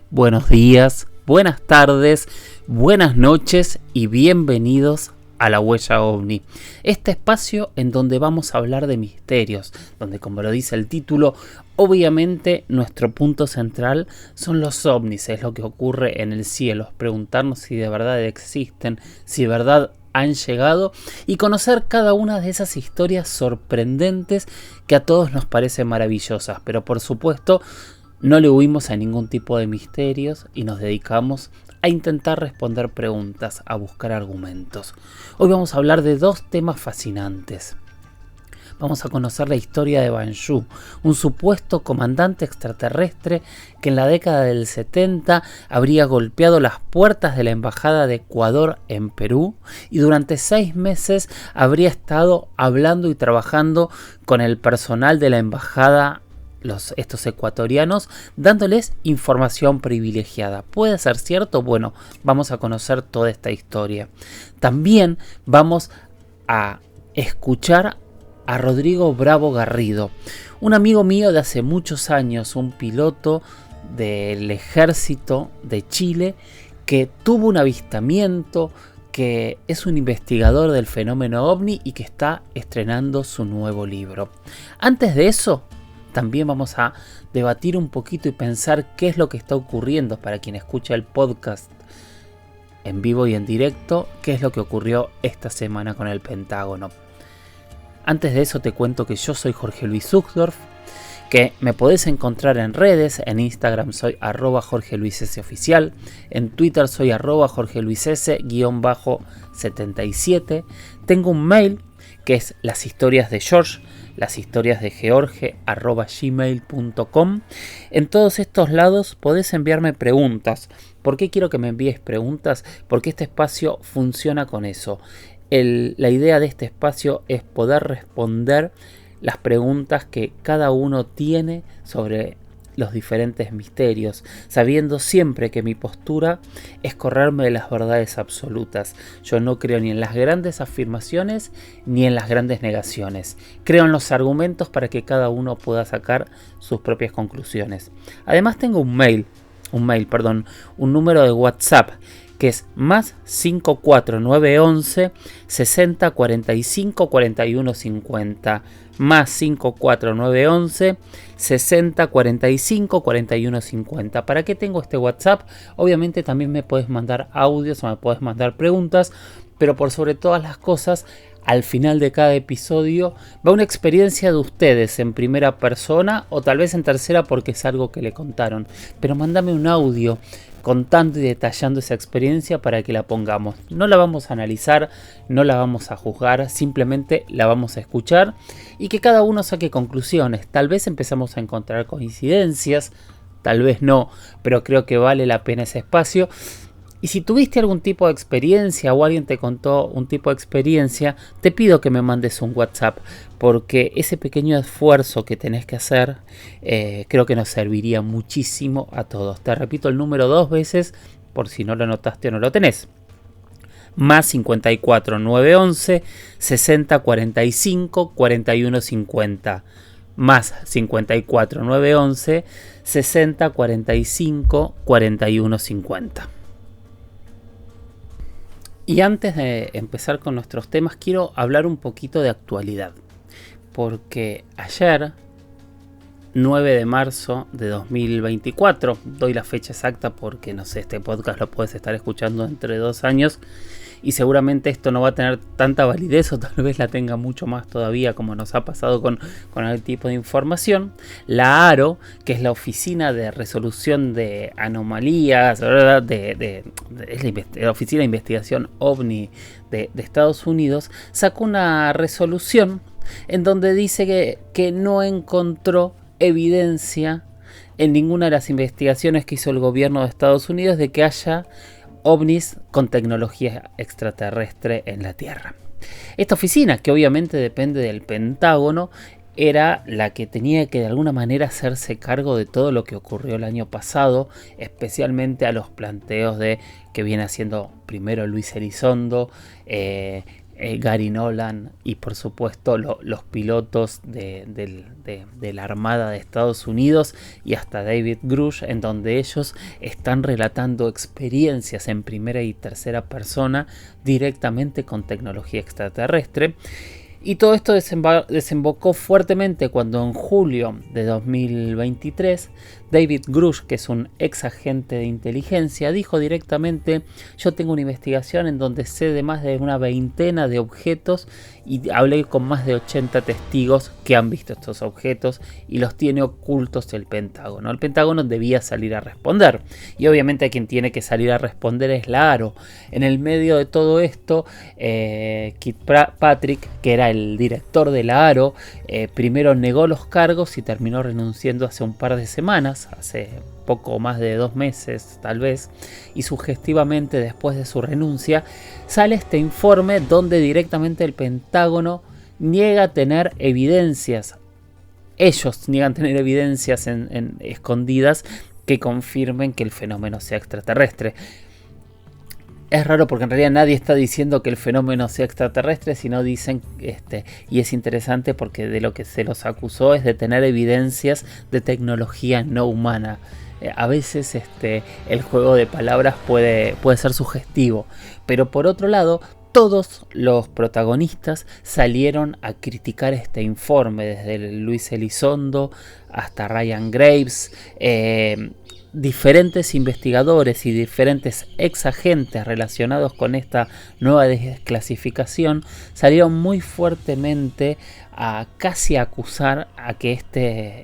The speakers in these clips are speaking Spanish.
buenos días, buenas tardes, buenas noches y bienvenidos a La Huella OVNI. Este espacio en donde vamos a hablar de misterios, donde, como lo dice el título, obviamente nuestro punto central son los ovnis, es lo que ocurre en el cielo, preguntarnos si de verdad existen, si de verdad han llegado y conocer cada una de esas historias sorprendentes que a todos nos parecen maravillosas, pero por supuesto no le huimos a ningún tipo de misterios y nos dedicamos a intentar responder preguntas, a buscar argumentos. Hoy vamos a hablar de dos temas fascinantes. Vamos a conocer la historia de Banju, un supuesto comandante extraterrestre que en la década del 70 habría golpeado las puertas de la embajada de Ecuador en Perú y durante 6 meses habría estado hablando y trabajando con el personal de la embajada, estos ecuatorianos, dándoles información privilegiada. ¿Puede ser cierto? Bueno, vamos a conocer toda esta historia. También vamos a escuchar a Rodrigo Bravo Garrido, un amigo mío de hace muchos años, un piloto del ejército de Chile que tuvo un avistamiento, que es un investigador del fenómeno OVNI y que está estrenando su nuevo libro. Antes de eso, también vamos a debatir un poquito y pensar qué es lo que está ocurriendo para quien escucha el podcast en vivo y en directo, qué es lo que ocurrió esta semana con el Pentágono. Antes de eso te cuento que yo soy Jorge Luis Zuckdorf, que me podés encontrar en redes, en Instagram soy @JorgeLuisSoficial, en Twitter soy @JorgeLuisS_77, tengo un mail que es lashistoriasdegeorge@gmail.com. En todos estos lados podés enviarme preguntas. ¿Por qué quiero que me envíes preguntas? Porque este espacio funciona con eso. La idea de este espacio es poder responder las preguntas que cada uno tiene sobre los diferentes misterios, sabiendo siempre que mi postura es correrme de las verdades absolutas. Yo no creo ni en las grandes afirmaciones ni en las grandes negaciones. Creo en los argumentos para que cada uno pueda sacar sus propias conclusiones. Además tengo un número de WhatsApp que es más 54911 60 45 41 50, más 54911 60 45 41 50. ¿Para qué tengo este WhatsApp? Obviamente también me puedes mandar audios o me puedes mandar preguntas, pero por sobre todas las cosas, al final de cada episodio va una experiencia de ustedes en primera persona o tal vez en tercera porque es algo que le contaron. Pero mándame un audio contando y detallando esa experiencia para que la pongamos. No la vamos a analizar, no la vamos a juzgar, simplemente la vamos a escuchar y que cada uno saque conclusiones. Tal vez empezamos a encontrar coincidencias, tal vez no, pero creo que vale la pena ese espacio. Y si tuviste algún tipo de experiencia o alguien te contó un tipo de experiencia, te pido que me mandes un WhatsApp, porque ese pequeño esfuerzo que tenés que hacer creo que nos serviría muchísimo a todos. Te repito el número 2 veces por si no lo notaste o no lo tenés. Más 54 911 60 45 41 50. Más 54 911 60 45 41 50. Y antes de empezar con nuestros temas, quiero hablar un poquito de actualidad. Porque ayer, 9 de marzo de 2024, doy la fecha exacta porque no sé, este podcast lo puedes estar escuchando dentro de 2 años y seguramente esto no va a tener tanta validez o tal vez la tenga mucho más todavía, como nos ha pasado con algún tipo de información. La ARO, que es la Oficina de Resolución de Anomalías, la Oficina de Investigación OVNI de Estados Unidos, sacó una resolución en donde dice que no encontró evidencia en ninguna de las investigaciones que hizo el gobierno de Estados Unidos de que haya ovnis con tecnología extraterrestre en la Tierra. Esta oficina, que obviamente depende del Pentágono, era la que tenía que de alguna manera hacerse cargo de todo lo que ocurrió el año pasado, especialmente a los planteos de que viene haciendo primero Luis Elizondo, Gary Nolan y por supuesto los pilotos de la Armada de Estados Unidos y hasta David Grush, en donde ellos están relatando experiencias en primera y tercera persona directamente con tecnología extraterrestre. Y todo esto desembocó fuertemente cuando en julio de 2023 David Grush, que es un ex agente de inteligencia, dijo directamente: yo tengo una investigación en donde sé de más de una veintena de objetos y hablé con más de 80 testigos que han visto estos objetos y los tiene ocultos el Pentágono. El Pentágono debía salir a responder y obviamente quien tiene que salir a responder es la AARO. En el medio de todo esto, Kirkpatrick, que era el director de la AARO, primero negó los cargos y terminó renunciando hace un par de semanas, hace poco más de 2 meses tal vez, y sugestivamente después de su renuncia sale este informe donde directamente el Pentágono niega tener evidencias. Ellos niegan tener evidencias escondidas que confirmen que el fenómeno sea extraterrestre. Es raro porque en realidad nadie está diciendo que el fenómeno sea extraterrestre, sino dicen, y es interesante porque de lo que se los acusó es de tener evidencias de tecnología no humana. A veces el juego de palabras puede ser sugestivo, pero por otro lado, todos los protagonistas salieron a criticar este informe, desde Luis Elizondo hasta Ryan Graves. Diferentes investigadores y diferentes ex agentes relacionados con esta nueva desclasificación salieron muy fuertemente a casi acusar a que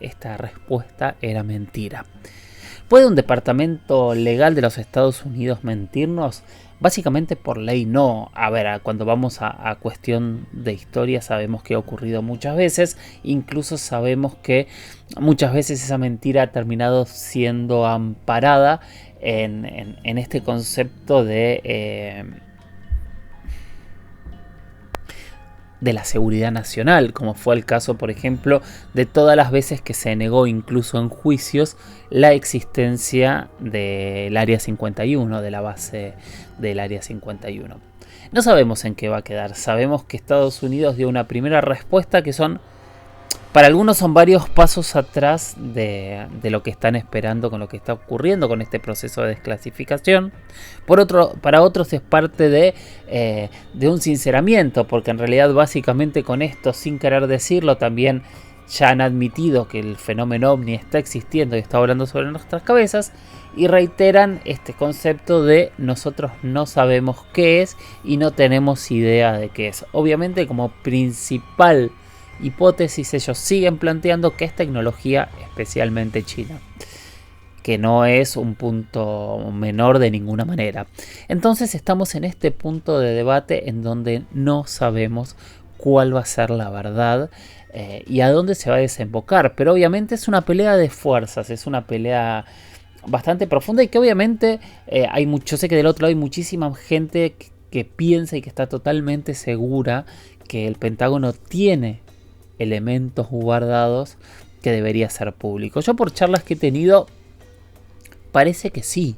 esta respuesta era mentira. ¿Puede un departamento legal de los Estados Unidos mentirnos? Básicamente por ley no. A ver, cuando vamos a cuestión de historia sabemos que ha ocurrido muchas veces. Incluso sabemos que muchas veces esa mentira ha terminado siendo amparada en este concepto de la seguridad nacional, como fue el caso, por ejemplo, de todas las veces que se negó, incluso en juicios, la existencia del Área 51, de la base del Área 51. No sabemos en qué va a quedar. Sabemos que Estados Unidos dio una primera respuesta que para algunos son varios pasos atrás de lo que están esperando con lo que está ocurriendo con este proceso de desclasificación. Para otros es parte de un sinceramiento, porque en realidad básicamente con esto, sin querer decirlo, también ya han admitido que el fenómeno ovni está existiendo y está volando sobre nuestras cabezas, y reiteran este concepto de nosotros no sabemos qué es y no tenemos idea de qué es. Obviamente, como principal hipótesis, ellos siguen planteando que es tecnología especialmente china, que no es un punto menor de ninguna manera. Entonces estamos en este punto de debate en donde no sabemos cuál va a ser la verdad y a dónde se va a desembocar, pero obviamente es una pelea de fuerzas, es una pelea bastante profunda y que obviamente yo sé que del otro lado hay muchísima gente que piensa y que está totalmente segura que el Pentágono tiene elementos guardados que debería ser público. Yo, por charlas que he tenido, parece que sí,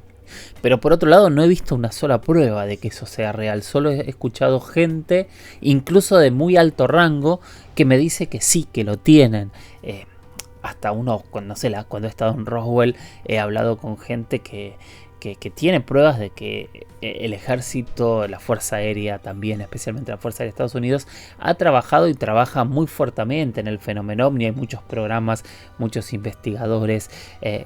pero por otro lado no he visto una sola prueba de que eso sea real. Solo he escuchado gente, incluso de muy alto rango, que me dice que sí, que lo tienen. Hasta uno, cuando he estado en Roswell, he hablado con gente que tiene pruebas de que el ejército, la Fuerza Aérea también, especialmente la Fuerza Aérea de Estados Unidos, ha trabajado y trabaja muy fuertemente en el fenómeno ovni. Hay muchos programas, muchos investigadores,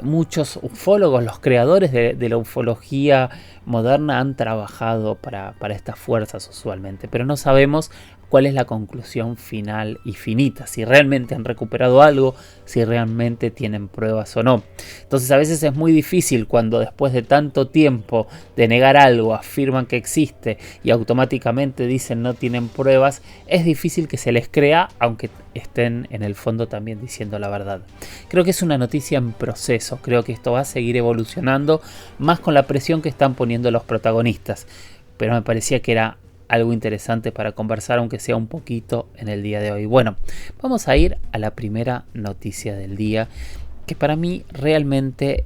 muchos ufólogos, los creadores de la ufología moderna han trabajado para estas fuerzas usualmente, pero no sabemos cuál es la conclusión final y finita, si realmente han recuperado algo, si realmente tienen pruebas o no. Entonces a veces es muy difícil cuando después de tanto tiempo de negar algo afirman que existe y automáticamente dicen no tienen pruebas. Es difícil que se les crea, aunque estén en el fondo también diciendo la verdad. Creo que es una noticia en proceso, creo que esto va a seguir evolucionando, más con la presión que están poniendo los protagonistas, pero me parecía que era algo interesante para conversar, aunque sea un poquito, en el día de hoy. Bueno, vamos a ir a la primera noticia del día, que para mí realmente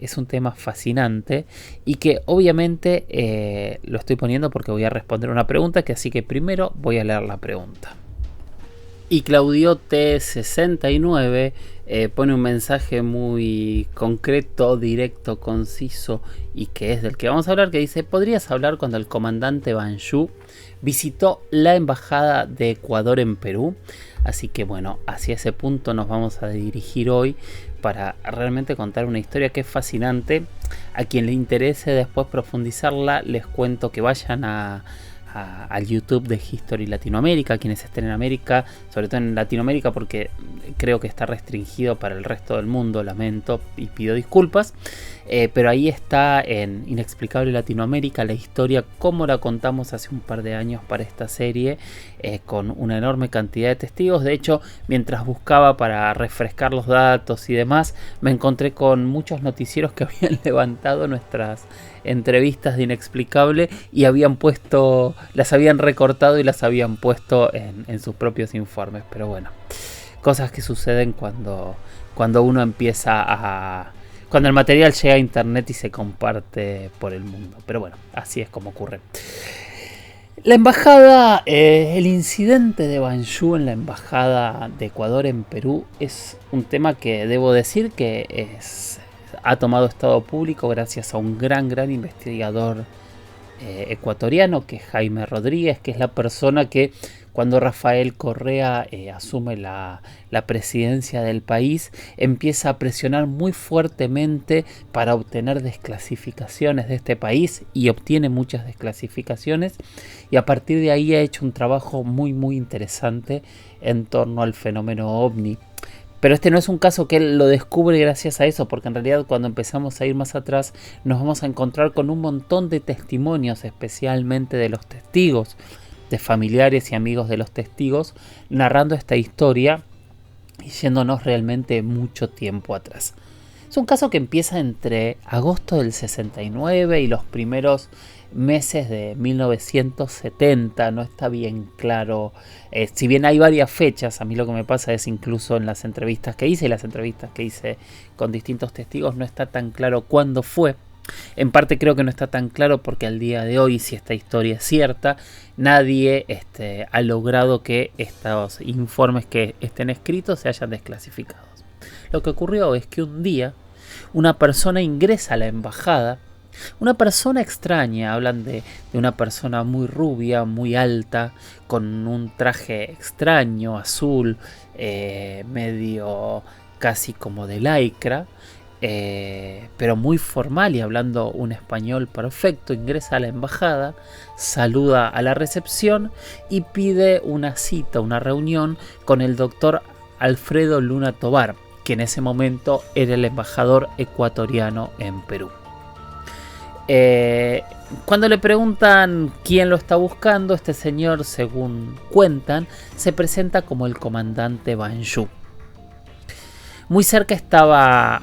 es un tema fascinante y que obviamente lo estoy poniendo porque voy a responder una pregunta, así que primero voy a leer la pregunta. Y Claudio T69 pone un mensaje muy concreto, directo, conciso y que es del que vamos a hablar, que dice: ¿podrías hablar cuando el comandante Ban Yu visitó la embajada de Ecuador en Perú? Así que bueno, hacia ese punto nos vamos a dirigir hoy para realmente contar una historia que es fascinante. A quien le interese después profundizarla, les cuento que vayan al YouTube de History Latinoamérica, quienes estén en América, sobre todo en Latinoamérica, porque creo que está restringido para el resto del mundo, lamento y pido disculpas, pero ahí está en Inexplicable Latinoamérica la historia como la contamos hace un par de años para esta serie, con una enorme cantidad de testigos. De hecho, mientras buscaba para refrescar los datos y demás, me encontré con muchos noticieros que habían levantado nuestras entrevistas de Inexplicable y las habían recortado y las habían puesto en sus propios informes. Pero bueno, cosas que suceden cuando uno empieza cuando el material llega a internet y se comparte por el mundo. Pero bueno, así es como ocurre. La embajada, el incidente de Ban Yu en la embajada de Ecuador en Perú es un tema que debo decir que ha tomado estado público gracias a un gran investigador ecuatoriano, que es Jaime Rodríguez, que es la persona que cuando Rafael Correa asume la presidencia del país, empieza a presionar muy fuertemente para obtener desclasificaciones de este país, y obtiene muchas desclasificaciones, y a partir de ahí ha hecho un trabajo muy interesante en torno al fenómeno OVNI. Pero este no es un caso que él lo descubre gracias a eso, porque en realidad cuando empezamos a ir más atrás nos vamos a encontrar con un montón de testimonios, especialmente de los testigos, de familiares y amigos de los testigos, narrando esta historia y yéndonos realmente mucho tiempo atrás. Es un caso que empieza entre agosto del 69 y los primeros meses de 1970, no está bien claro. Si bien hay varias fechas, a mí lo que me pasa es incluso en las entrevistas que hice y las entrevistas que hice con distintos testigos, no está tan claro cuándo fue. En parte creo que no está tan claro porque al día de hoy, si esta historia es cierta, nadie ha logrado que estos informes que estén escritos se hayan desclasificado. Lo que ocurrió es que un día una persona ingresa a la embajada, una persona extraña, hablan de una persona muy rubia, muy alta, con un traje extraño, azul, medio casi como de lycra, pero muy formal y hablando un español perfecto. Ingresa a la embajada, saluda a la recepción y pide una cita, una reunión con el doctor Alfredo Luna Tovar, que en ese momento era el embajador ecuatoriano en Perú. Cuando le preguntan quién lo está buscando, este señor, según cuentan, se presenta como el comandante Ban Yu. Muy cerca estaba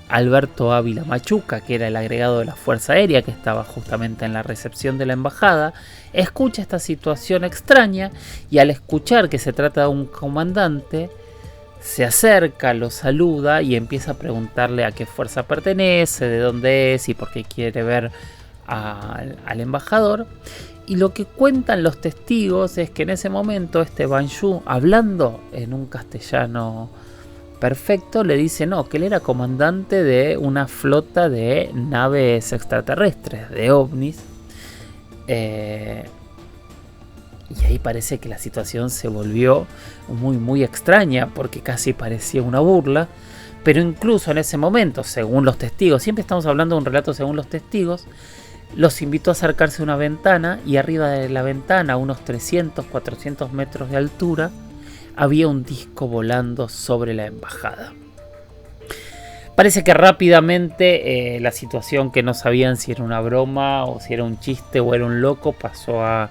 Alberto Ávila Machuca, que era el agregado de la Fuerza Aérea, que estaba justamente en la recepción de la embajada. Escucha esta situación extraña y al escuchar que se trata de un comandante, se acerca, lo saluda y empieza a preguntarle a qué fuerza pertenece, de dónde es y por qué quiere ver al embajador. Y lo que cuentan los testigos es que en ese momento Ban Yu, hablando en un castellano perfecto, le dice que él era comandante de una flota de naves extraterrestres, de ovnis. Y ahí parece que la situación se volvió muy extraña, porque casi parecía una burla. Pero incluso en ese momento, según los testigos, siempre estamos hablando de un relato según los testigos, los invitó a acercarse a una ventana, y arriba de la ventana, a unos 300-400 metros de altura, había un disco volando sobre la embajada. Parece que rápidamente la situación, que no sabían si era una broma o si era un chiste o era un loco, pasó a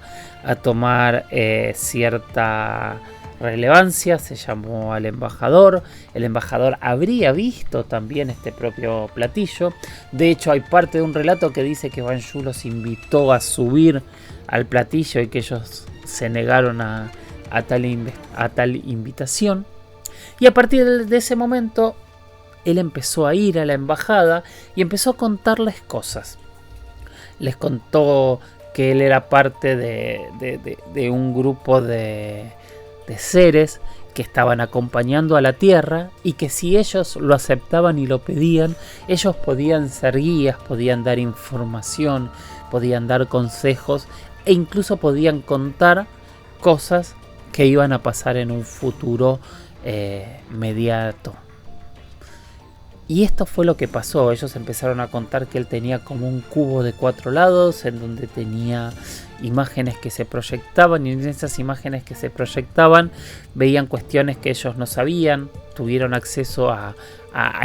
tomar cierta relevancia. Se llamó al embajador. El embajador habría visto también este propio platillo. De hecho, hay parte de un relato que dice que Ban Yu los invitó a subir al platillo y que ellos se negaron a tal invitación. Y a partir de ese momento, él empezó a ir a la embajada y empezó a contarles cosas. Les contó que él era parte de un grupo de seres que estaban acompañando a la Tierra y que si ellos lo aceptaban y lo pedían, ellos podían ser guías, podían dar información, podían dar consejos e incluso podían contar cosas que iban a pasar en un futuro mediato. Y esto fue lo que pasó. Ellos empezaron a contar que él tenía como un cubo de 4 lados en donde tenía imágenes que se proyectaban, y en esas imágenes que se proyectaban veían cuestiones que ellos no sabían. Tuvieron acceso a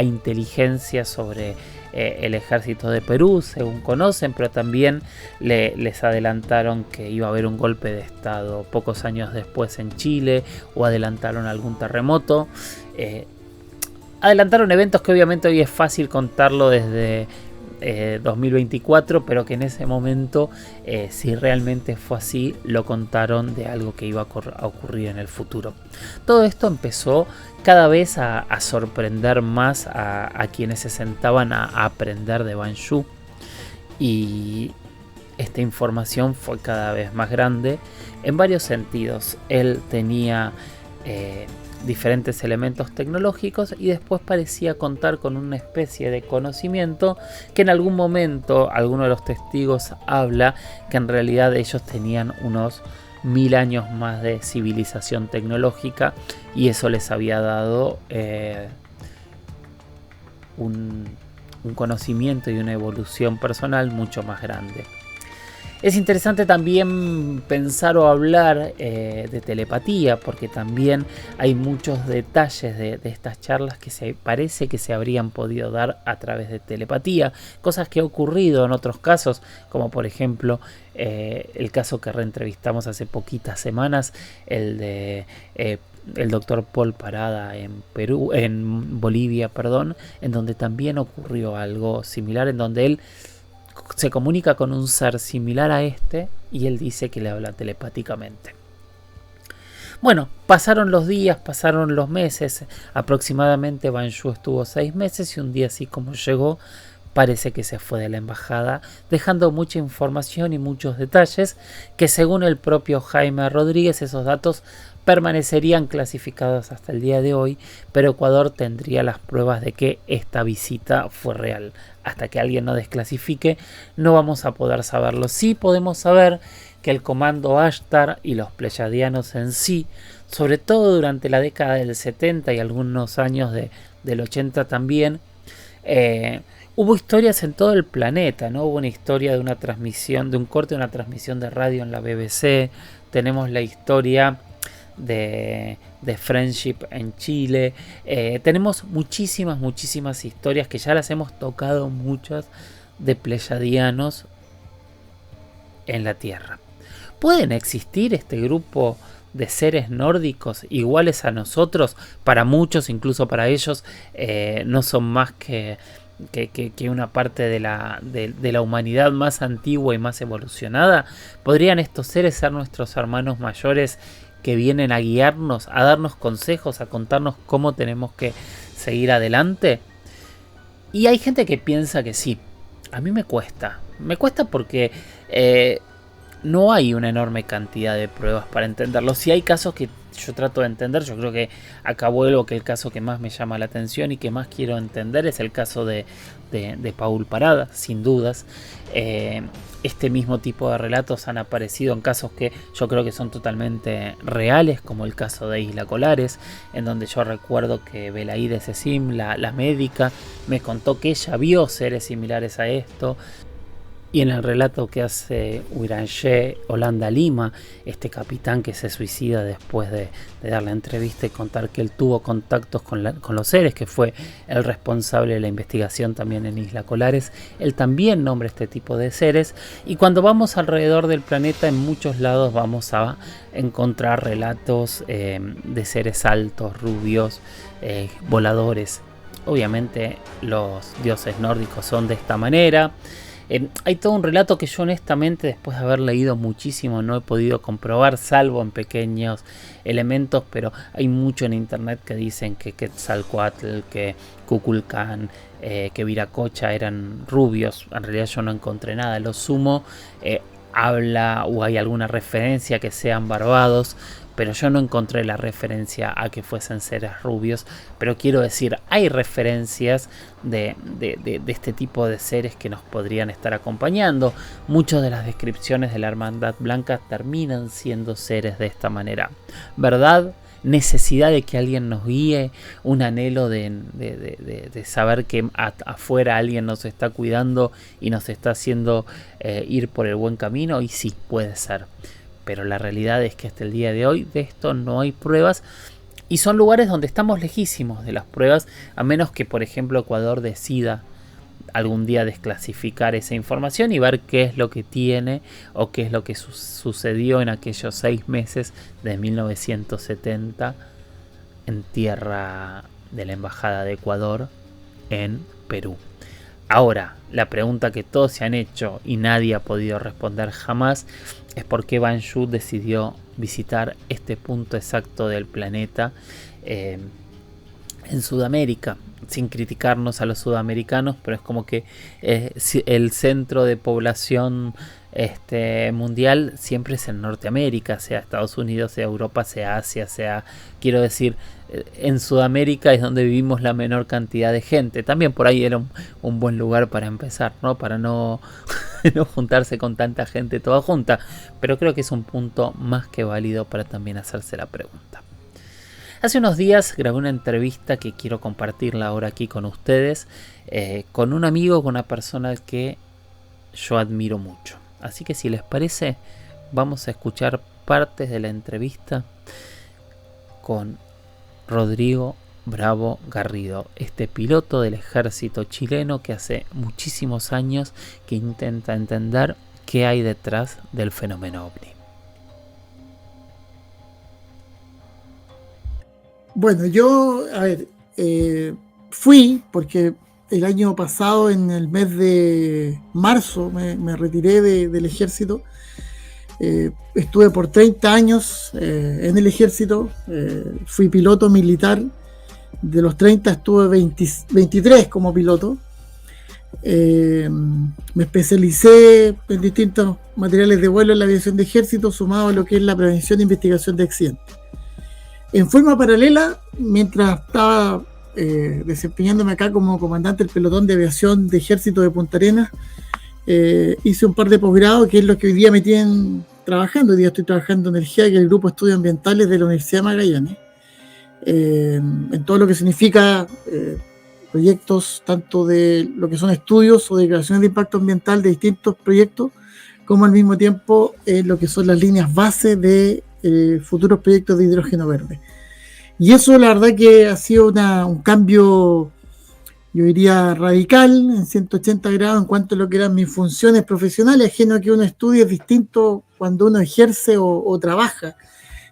inteligencia sobre el ejército de Perú, según conocen, pero también les adelantaron que iba a haber un golpe de estado pocos años después en Chile, o adelantaron algún terremoto. Adelantaron eventos que obviamente hoy es fácil contarlo desde 2024, pero que en ese momento, si realmente fue así, lo contaron de algo que iba a ocurrir en el futuro. Todo esto empezó cada vez a sorprender más a quienes se sentaban a aprender de Ban Yu, y esta información fue cada vez más grande en varios sentidos. Él tenía diferentes elementos tecnológicos y después parecía contar con una especie de conocimiento que en algún momento alguno de los testigos habla que en realidad ellos tenían unos 1000 años más de civilización tecnológica, y eso les había dado un conocimiento y una evolución personal mucho más grande. Es interesante también pensar o hablar de telepatía, porque también hay muchos detalles de estas charlas que parece que se habrían podido dar a través de telepatía, cosas que han ocurrido en otros casos, como por ejemplo el caso que reentrevistamos hace poquitas semanas, el de el doctor Paul Parada en Bolivia, en donde también ocurrió algo similar, en donde él se comunica con un ser similar a este y él dice que le habla telepáticamente. Bueno, pasaron los días, pasaron los meses. Aproximadamente Ban Yu estuvo 6 meses y un día, así como llegó, parece que se fue de la embajada, dejando mucha información y muchos detalles que, según el propio Jaime Rodríguez, esos datos permanecerían clasificados hasta el día de hoy, pero Ecuador tendría las pruebas de que esta visita fue real. Hasta que alguien no desclasifique, no vamos a poder saberlo. Sí podemos saber que el comando Ashtar y los pleyadianos en sí, sobre todo durante la década del 70 y algunos años del 80 también, hubo historias en todo el planeta, ¿no? Hubo una historia de una transmisión, de un corte de una transmisión de radio en la BBC. Tenemos la historia de Friendship en Chile. Tenemos muchísimas historias que ya las hemos tocado, muchas, de pleyadianos en la Tierra. ¿Pueden existir este grupo de seres nórdicos iguales a nosotros? Para muchos, incluso para ellos, no son más que una parte de la humanidad más antigua y más evolucionada. ¿Podrían estos seres ser nuestros hermanos mayores que vienen a guiarnos, a darnos consejos, a contarnos cómo tenemos que seguir adelante? Y hay gente que piensa que sí. A mí me cuesta porque no hay una enorme cantidad de pruebas para entenderlo. Si hay casos que yo trato de entender, yo creo que acá vuelvo que el caso que más me llama la atención y que más quiero entender es el caso de Paul Parada, sin dudas. Este mismo tipo de relatos han aparecido en casos que yo creo que son totalmente reales, como el caso de Isla Colares, en donde yo recuerdo que Belaide Sesim, la médica, me contó que ella vio seres similares a esto. Y en el relato que hace Uirangé Holanda Lima, este capitán que se suicida después de dar la entrevista y contar que él tuvo contactos con los seres, que fue el responsable de la investigación también en Isla Colares, él también nombra este tipo de seres. Y cuando vamos alrededor del planeta, en muchos lados vamos a encontrar relatos de seres altos, rubios, voladores. Obviamente los dioses nórdicos son de esta manera. Hay todo un relato que yo honestamente, después de haber leído muchísimo, no he podido comprobar, salvo en pequeños elementos, pero hay mucho en internet que dicen que Quetzalcóatl, que Kukulcán, que Viracocha eran rubios. En realidad yo no encontré nada. Lo sumo habla o hay alguna referencia que sean barbados, pero yo no encontré la referencia a que fuesen seres rubios. Pero quiero decir, hay referencias de este tipo de seres que nos podrían estar acompañando. Muchas de las descripciones de la Hermandad Blanca terminan siendo seres de esta manera. ¿Verdad? Necesidad de que alguien nos guíe, un anhelo de saber que afuera alguien nos está cuidando y nos está haciendo ir por el buen camino. Y sí, puede ser. Pero la realidad es que hasta el día de hoy de esto no hay pruebas, y son lugares donde estamos lejísimos de las pruebas, a menos que, por ejemplo, Ecuador decida algún día desclasificar esa información y ver qué es lo que tiene o qué es lo que sucedió en aquellos 6 meses de 1970 en tierra de la Embajada de Ecuador en Perú. Ahora, la pregunta que todos se han hecho y nadie ha podido responder jamás es por qué Ban Yu decidió visitar este punto exacto del planeta en Sudamérica, sin criticarnos a los sudamericanos, pero es como que el centro de población mundial siempre es en Norteamérica, sea Estados Unidos, sea Europa, sea Asia, quiero decir, en Sudamérica es donde vivimos la menor cantidad de gente. También por ahí era un buen lugar para empezar, ¿no? Para no juntarse con tanta gente toda junta, pero creo que es un punto más que válido para también hacerse la pregunta. Hace unos días grabé una entrevista que quiero compartirla ahora aquí con ustedes, con un amigo, con una persona que yo admiro mucho. Así que si les parece, vamos a escuchar partes de la entrevista con Rodrigo Bravo Garrido, este piloto del ejército chileno que hace muchísimos años que intenta entender qué hay detrás del fenómeno ovni. Bueno, yo, fui porque el año pasado, en el mes de marzo, me retiré del ejército. Estuve por 30 años en el ejército, fui piloto militar. De los 30 estuve 23 como piloto. Me especialicé en distintos materiales de vuelo en la aviación de ejército, sumado a lo que es la prevención e investigación de accidentes. En forma paralela, mientras estaba desempeñándome acá como comandante del pelotón de aviación de ejército de Punta Arenas, hice un par de posgrados, que es lo que hoy día me tienen trabajando. Hoy día estoy trabajando en el GEA, que es el Grupo de Estudios Ambientales de la Universidad de Magallanes, en todo lo que significa proyectos, tanto de lo que son estudios o declaraciones de impacto ambiental de distintos proyectos, como al mismo tiempo lo que son las líneas base de futuros proyectos de hidrógeno verde. Y eso, la verdad, que ha sido un cambio, yo diría, radical, en 180 grados en cuanto a lo que eran mis funciones profesionales. Ajeno a que uno estudie, es distinto cuando uno ejerce o trabaja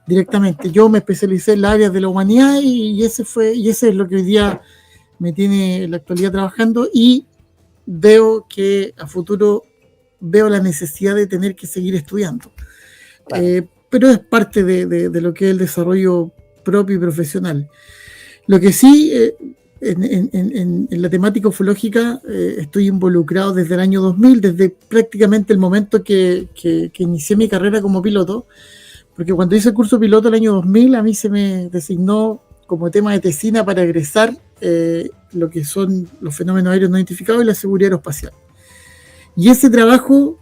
directamente. Yo me especialicé en las áreas de la humanidad y ese es lo que hoy día me tiene en la actualidad trabajando, y veo que a futuro veo la necesidad de tener que seguir estudiando. Claro. Pero es parte de lo que es el desarrollo propio y profesional. Lo que sí, en la temática ufológica, estoy involucrado desde el año 2000, desde prácticamente el momento que inicié mi carrera como piloto, porque cuando hice el curso piloto el año 2000, a mí se me designó como tema de tesina para egresar lo que son los fenómenos aéreos no identificados y la seguridad aeroespacial. Y ese trabajo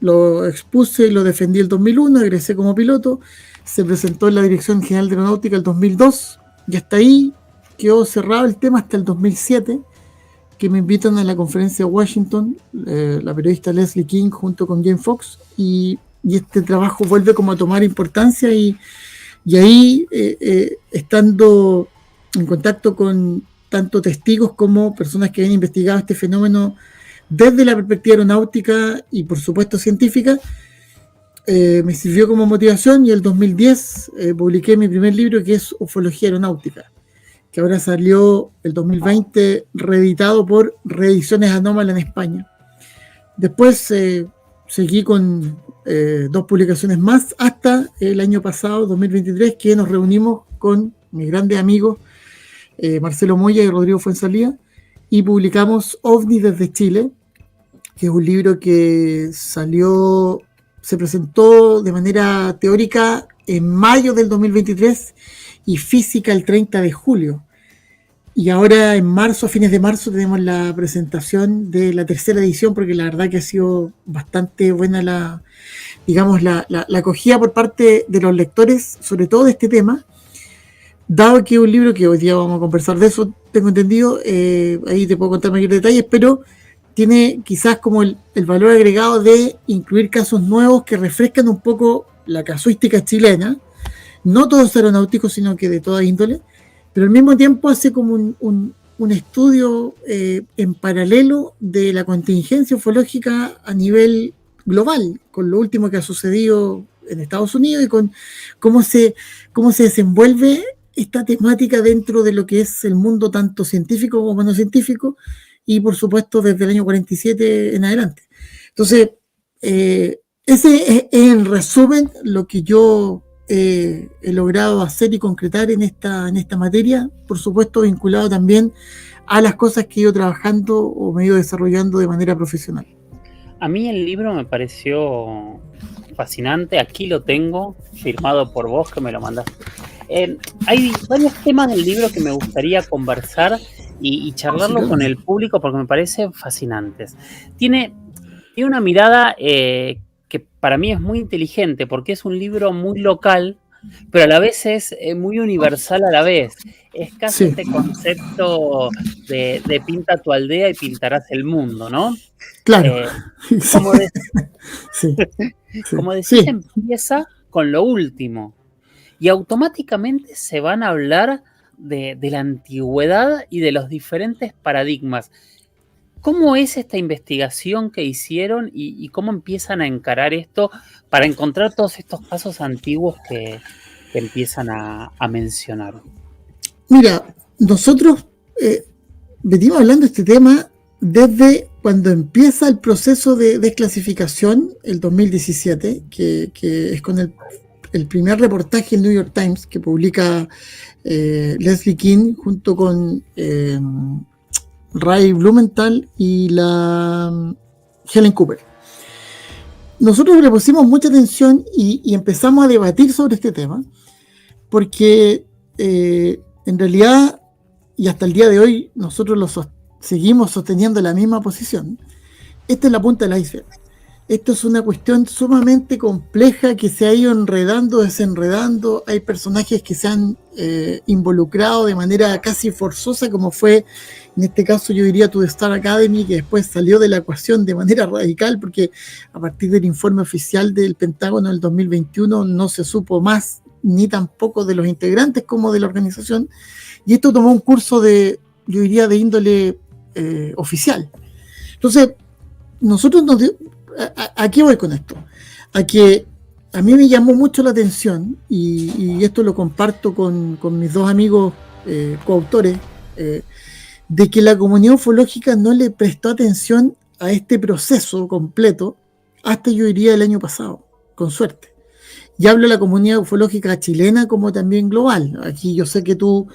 lo expuse y lo defendí el 2001, egresé como piloto, se presentó en la Dirección General de Aeronáutica el 2002, y hasta ahí quedó cerrado el tema hasta el 2007, que me invitan a la conferencia de Washington, la periodista Leslie King junto con Jane Fox, y este trabajo vuelve como a tomar importancia, y ahí, estando en contacto con tanto testigos como personas que habían investigado este fenómeno desde la perspectiva aeronáutica y por supuesto científica, me sirvió como motivación, y el 2010 publiqué mi primer libro, que es Ufología Aeronáutica, que ahora salió el 2020 reeditado por Reediciones Anómala en España, Después seguí con 2 publicaciones más hasta el año pasado, 2023, que nos reunimos con mis grandes amigos Marcelo Moya y Rodrigo Fuenzalía y publicamos OVNI desde Chile, que es un libro que se presentó de manera teórica en mayo del 2023 y física el 30 de julio. Y ahora en marzo, a fines de marzo, tenemos la presentación de la tercera edición, porque la verdad que ha sido bastante buena la acogida por parte de los lectores, sobre todo de este tema, dado que es un libro que hoy día vamos a conversar de eso, tengo entendido, ahí te puedo contar mayores detalles, pero tiene quizás como el valor agregado de incluir casos nuevos que refrescan un poco la casuística chilena, no todos aeronáuticos, sino que de toda índole, pero al mismo tiempo hace como un estudio en paralelo de la contingencia ufológica a nivel global, con lo último que ha sucedido en Estados Unidos y con cómo se desenvuelve esta temática dentro de lo que es el mundo tanto científico como no científico, y por supuesto desde el año 47 en adelante. Entonces, ese es en resumen lo que yo he logrado hacer y concretar en esta materia, por supuesto vinculado también a las cosas que he ido trabajando o me he ido desarrollando de manera profesional. A mí el libro me pareció fascinante, aquí lo tengo, firmado por vos que me lo mandaste. Hay varios temas del libro que me gustaría conversar y charlarlo con el público porque me parecen fascinantes. Tiene una mirada que para mí es muy inteligente porque es un libro muy local, pero a la vez es muy universal a la vez. Es casi este concepto de pinta tu aldea y pintarás el mundo, ¿no? Claro. Como decís, empieza con lo último y automáticamente se van a hablar de la antigüedad y de los diferentes paradigmas. ¿Cómo es esta investigación que hicieron y cómo empiezan a encarar esto para encontrar todos estos casos antiguos que empiezan a mencionar? Mira, nosotros venimos hablando de este tema desde cuando empieza el proceso de desclasificación, el 2017, que es con el primer reportaje en New York Times que publica Leslie King junto con Ray Blumenthal y la Helen Cooper. Nosotros le pusimos mucha atención y empezamos a debatir sobre este tema porque en realidad, y hasta el día de hoy, nosotros seguimos sosteniendo la misma posición. Esta es la punta del iceberg. Esto es una cuestión sumamente compleja que se ha ido enredando, desenredando. Hay personajes que se han involucrado de manera casi forzosa, como fue, en este caso yo diría To The Star Academy, que después salió de la ecuación de manera radical, porque a partir del informe oficial del Pentágono del 2021 no se supo más, ni tampoco de los integrantes como de la organización, y esto tomó un curso yo diría, de índole oficial. Entonces, nosotros ¿a qué voy con esto? A que a mí me llamó mucho la atención, y esto lo comparto con mis dos amigos coautores, de que la comunidad ufológica no le prestó atención a este proceso completo hasta, yo diría, el año pasado, con suerte. Y hablo de la comunidad ufológica chilena como también global. Aquí yo sé que tú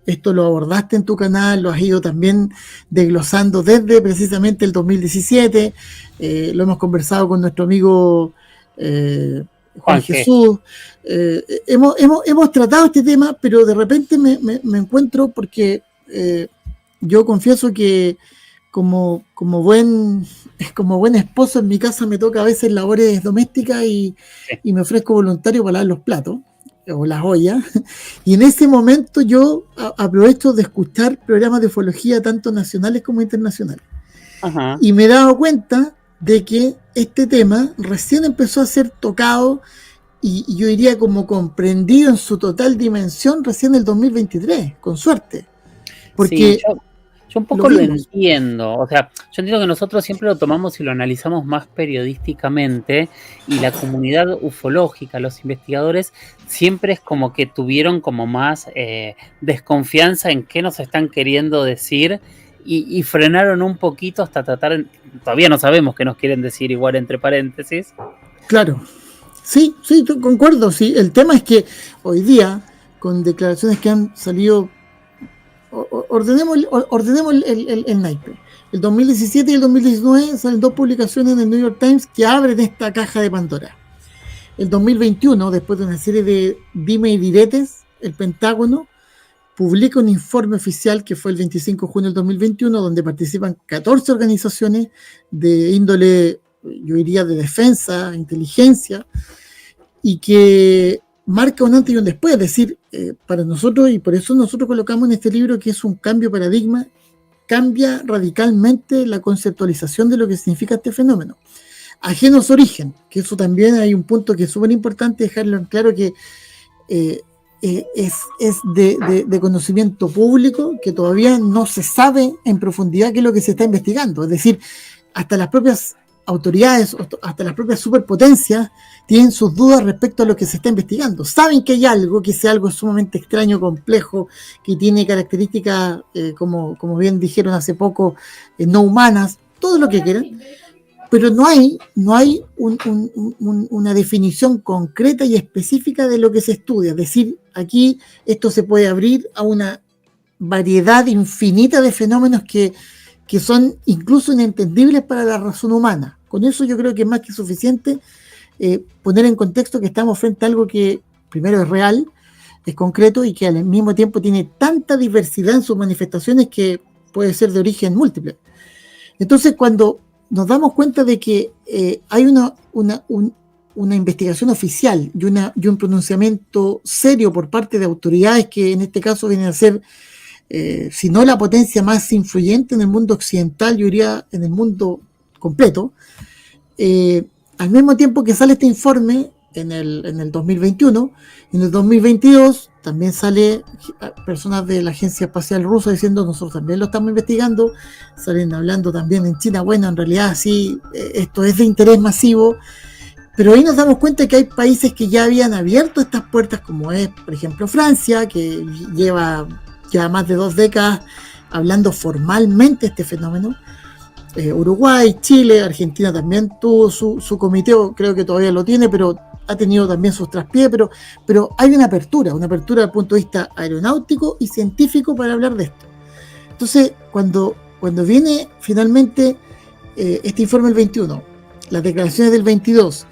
esto lo abordaste en tu canal, lo has ido también desglosando desde precisamente el 2017, lo hemos conversado con nuestro amigo Juan Jesús, hemos tratado este tema, pero de repente me encuentro porque yo confieso que como buen esposo en mi casa me toca a veces labores domésticas y me ofrezco voluntario para lavar los platos o las ollas, y en ese momento yo aprovecho de escuchar programas de ufología tanto nacionales como internacionales. Ajá. Y me he dado cuenta de que este tema recién empezó a ser tocado y yo diría como comprendido en su total dimensión recién en el 2023, con suerte. Porque sí, yo un poco lo entiendo, o sea, yo entiendo que nosotros siempre lo tomamos y lo analizamos más periodísticamente, y la comunidad ufológica, los investigadores, siempre es como que tuvieron como más desconfianza en qué nos están queriendo decir, y frenaron un poquito hasta tratar, todavía no sabemos qué nos quieren decir igual entre paréntesis. Claro, sí, concuerdo, sí. El tema es que hoy día, con declaraciones que han salido, ordenemos el naipe. El 2017 y el 2019 salen 2 publicaciones en el New York Times que abren esta caja de Pandora. El 2021, después de una serie de dime y diretes, el Pentágono publica un informe oficial que fue el 25 de junio del 2021, donde participan 14 organizaciones de índole, yo diría, de defensa, inteligencia, y que marca un antes y un después, es decir, para nosotros, y por eso nosotros colocamos en este libro que es un cambio de paradigma, cambia radicalmente la conceptualización de lo que significa este fenómeno. Ajeno a su origen, que eso también hay un punto que es súper importante dejarlo en claro, que es de conocimiento público, que todavía no se sabe en profundidad qué es lo que se está investigando. Es decir, hasta las propias autoridades, hasta las propias superpotencias tienen sus dudas respecto a lo que se está investigando. Saben que hay algo, que ese algo es sumamente extraño, complejo, que tiene características, como bien dijeron hace poco, no humanas, todo lo que quieran, pero no hay una definición concreta y específica de lo que se estudia. Es decir, aquí esto se puede abrir a una variedad infinita de fenómenos que son incluso inentendibles para la razón humana. Con eso yo creo que es más que suficiente poner en contexto que estamos frente a algo que primero es real, es concreto y que al mismo tiempo tiene tanta diversidad en sus manifestaciones que puede ser de origen múltiple. Entonces, cuando nos damos cuenta de que hay una investigación oficial y un pronunciamiento serio por parte de autoridades que en este caso vienen a ser, si no la potencia más influyente en el mundo occidental, yo diría en el mundo completo, al mismo tiempo que sale este informe en el 2021, en el 2022 también sale personas de la Agencia Espacial Rusa diciendo nosotros también lo estamos investigando, salen hablando también en China, bueno, en realidad sí, esto es de interés masivo, pero ahí nos damos cuenta que hay países que ya habían abierto estas puertas, como es, por ejemplo, Francia, que lleva ya más de 2 décadas hablando formalmente de este fenómeno. Uruguay, Chile, Argentina también tuvo su comité, creo que todavía lo tiene, pero ha tenido también sus traspiés, pero hay una apertura desde el punto de vista aeronáutico y científico para hablar de esto. Entonces, cuando viene finalmente este informe del 21, las declaraciones del 22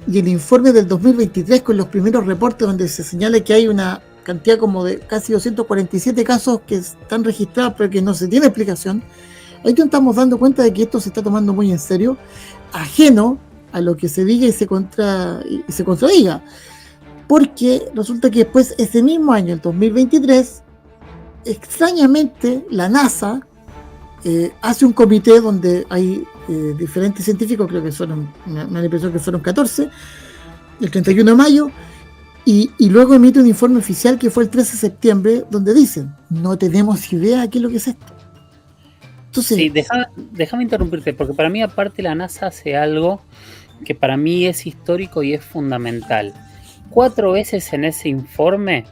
y el informe del 2023 con los primeros reportes donde se señala que hay una cantidad como de casi 247 casos que están registrados pero que no se tiene explicación, ahí nos estamos dando cuenta de que esto se está tomando muy en serio, ajeno a lo que se diga y se contradiga, porque resulta que después, ese mismo año, el 2023, extrañamente la NASA hace un comité donde hay diferentes científicos, creo que me da la impresión que fueron 14, el 31 de mayo, y luego emite un informe oficial que fue el 13 de septiembre, donde dicen, no tenemos idea de qué es lo que es esto. Entonces, sí, déjame interrumpirte, porque para mí aparte la NASA hace algo que para mí es histórico y es fundamental. 4 veces en ese informe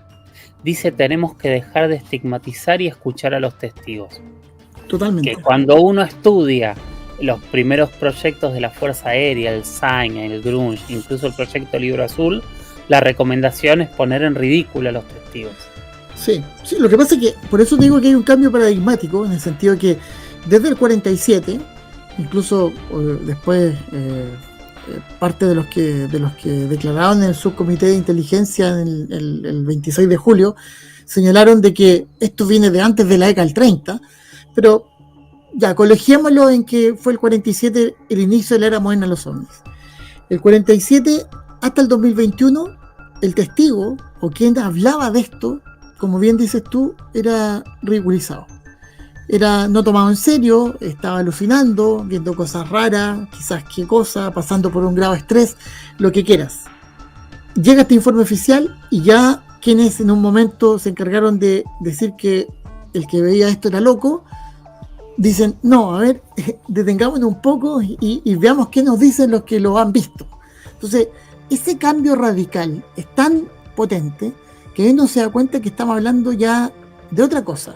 dice tenemos que dejar de estigmatizar y escuchar a los testigos. Totalmente. Que cuando uno estudia los primeros proyectos de la Fuerza Aérea, el SAIN, el Grunge, incluso el proyecto Libro Azul, la recomendación es poner en ridículo a los testigos. Sí, lo que pasa es que, por eso digo que hay un cambio paradigmático, en el sentido de que desde el 47, incluso después parte de los que declararon en el subcomité de inteligencia el 26 de julio, señalaron de que esto viene de antes de la década del 30, pero ya, colegiémoslo en que fue el 47 el inicio de la era moderna de los ovnis. El 47 hasta el 2021, el testigo o quien hablaba de esto, como bien dices tú, era ridiculizado. Era no tomado en serio, estaba alucinando, viendo cosas raras, quizás qué cosa, pasando por un grave estrés, lo que quieras. Llega este informe oficial y ya quienes en un momento se encargaron de decir que el que veía esto era loco, dicen, no, a ver, detengámonos un poco y veamos qué nos dicen los que lo han visto. Entonces, ese cambio radical es tan potente que uno se da cuenta que estamos hablando ya de otra cosa,